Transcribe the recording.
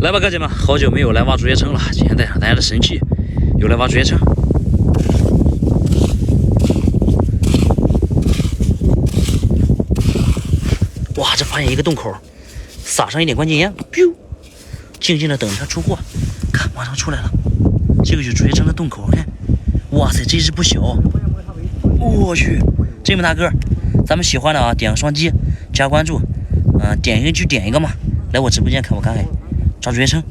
来吧，哥姐们，好久没有来挖竹叶青了，今天带上大家的神器，又来挖竹叶青。哇，这发现一个洞口，撒上一点关键烟，静静的等着它出货。看，马上出来了，这个就是竹叶青的洞口，看，哇塞，这只不小，我去，这么大个，咱们喜欢的啊，点个双击，加关注，点一个就点一个嘛，来我直播间看我看，抓竹叶青。